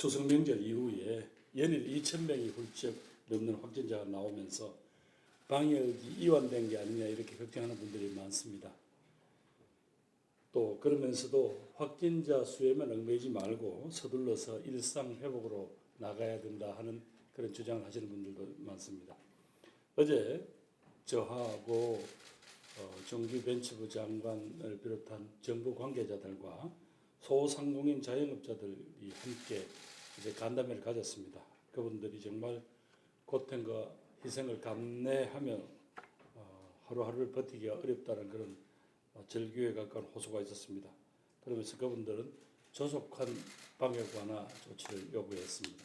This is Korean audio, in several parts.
추석 명절 이후에 연일 2,000명이 훌쩍 넘는 확진자가 나오면서 방역이 이완된 게 아니냐 이렇게 걱정하는 분들이 많습니다. 또 그러면서도 확진자 수에만 얽매이지 말고 서둘러서 일상 회복으로 나가야 된다 하는 그런 주장을 하시는 분들도 많습니다. 어제 저하고 정규벤처부 장관을 비롯한 정부 관계자들과 소상공인 자영업자들이 함께 이제 간담회를 가졌습니다. 그분들이 정말 고통과 희생을 감내하며 하루하루를 버티기가 어렵다는 그런 절규에 가까운 호소가 있었습니다. 그러면서 그분들은 조속한 방역 완화 조치를 요구했습니다.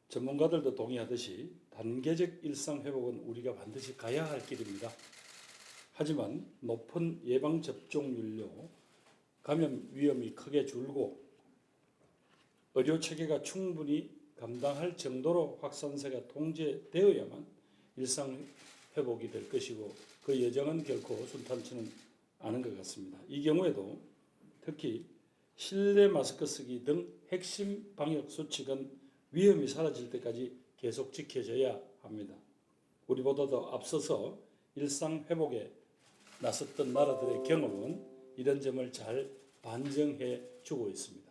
전문가들도 동의하듯이 단계적 일상 회복은 우리가 반드시 가야 할 길입니다. 하지만 높은 예방접종률로 감염 위험이 크게 줄고 의료 체계가 충분히 감당할 정도로 확산세가 통제되어야만 일상 회복이 될 것이고 그 여정은 결코 순탄치는 않은 것 같습니다. 이 경우에도 특히 실내 마스크 쓰기 등 핵심 방역 수칙은 위험이 사라질 때까지 계속 지켜져야 합니다. 우리보다도 앞서서 일상 회복에 나섰던 나라들의 경험은 이런 점을 잘 반증해 주고 있습니다.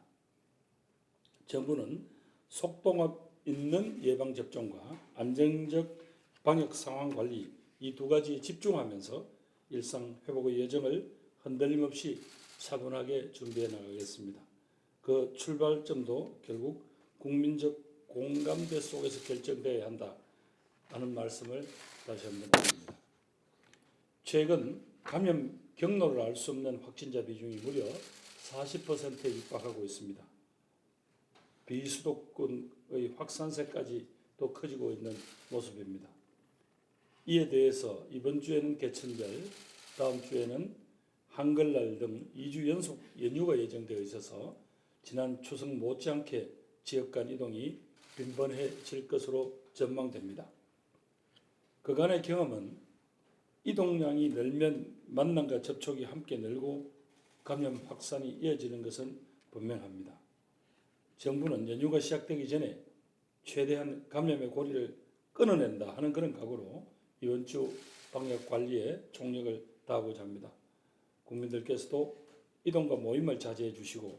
정부는 속도감 있는 예방접종과 안정적 방역 상황 관리 이 두 가지에 집중하면서 일상 회복의 여정을 흔들림 없이 차분하게 준비해 나가겠습니다. 그 출발점도 결국 국민적 공감대 속에서 결정되어야 한다 하는 말씀을 다시 한번 드립니다. 최근 감염 경로를 알 수 없는 확진자 비중이 무려 40%에 육박하고 있습니다. 비수도권의 확산세까지 또 커지고 있는 모습입니다. 이에 대해서 이번 주에는 개천절, 다음 주에는 한글날 등 2주 연속 연휴가 예정되어 있어서 지난 추석 못지않게 지역 간 이동이 빈번해질 것으로 전망됩니다. 그간의 경험은 이동량이 늘면 만남과 접촉이 함께 늘고 감염 확산이 이어지는 것은 분명합니다. 정부는 연휴가 시작되기 전에 최대한 감염의 고리를 끊어낸다 하는 그런 각오로 이번 주 방역 관리에 총력을 다하고자 합니다. 국민들께서도 이동과 모임을 자제해 주시고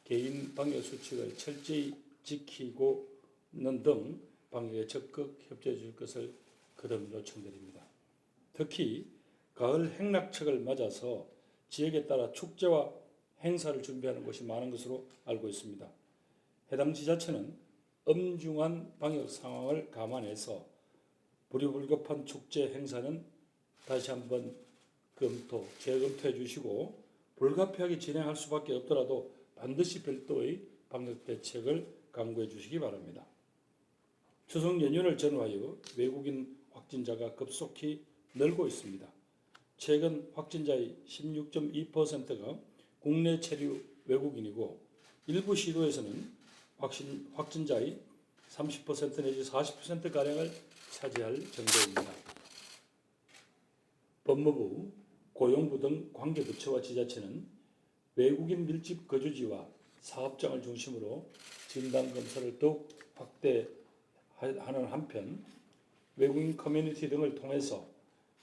개인 방역 수칙을 철저히 지키고는 등 방역에 적극 협조해 줄 것을 거듭 요청드립니다. 특히 가을 행락철을 맞아서 지역에 따라 축제와 행사를 준비하는 곳이 많은 것으로 알고 있습니다. 해당 지자체는 엄중한 방역 상황을 감안해서 불효불급한 축제 행사는 다시 한번 재검토해 주시고 불가피하게 진행할 수밖에 없더라도 반드시 별도의 방역 대책을 강구해 주시기 바랍니다. 추석 연휴를 전후하여 외국인 확진자가 급속히 늘고 있습니다. 최근 확진자의 16.2%가 국내 체류 외국인이고 일부 시도에서는 확진자의 30% 내지 40%가량을 차지할 정도입니다. 법무부, 고용부 등 관계부처와 지자체는 외국인 밀집 거주지와 사업장을 중심으로 진단검사를 더욱 확대하는 한편 외국인 커뮤니티 등을 통해서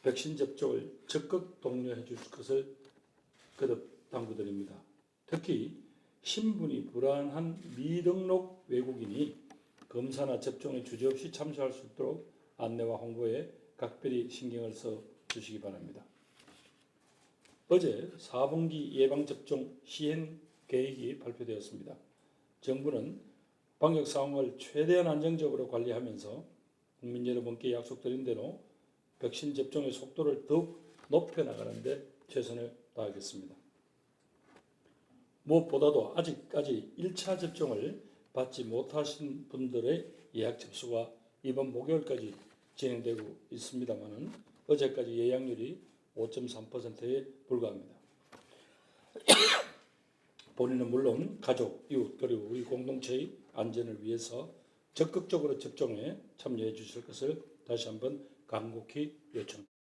백신 접종을 적극 독려해 줄 것을 거듭 당부드립니다. 특히 신분이 불안한 미등록 외국인이 검사나 접종에 주저없이 참여할 수 있도록 안내와 홍보에 각별히 신경을 써 주시기 바랍니다. 어제 4분기 예방접종 시행 계획이 발표되었습니다. 정부는 방역 상황을 최대한 안정적으로 관리하면서 국민 여러분께 약속드린 대로 백신 접종의 속도를 더욱 높여나가는 데 최선을 다하겠습니다. 무엇보다도 아직까지 1차 접종을 받지 못하신 분들의 예약 접수가 이번 목요일까지 진행되고 있습니다만 어제까지 예약률이 5.3%에 불과합니다. 본인은 물론 가족, 이웃 그리고 우리 공동체의 안전을 위해서 적극적으로 접종에 참여해 주실 것을 다시 한번 간곡히 요청합니다.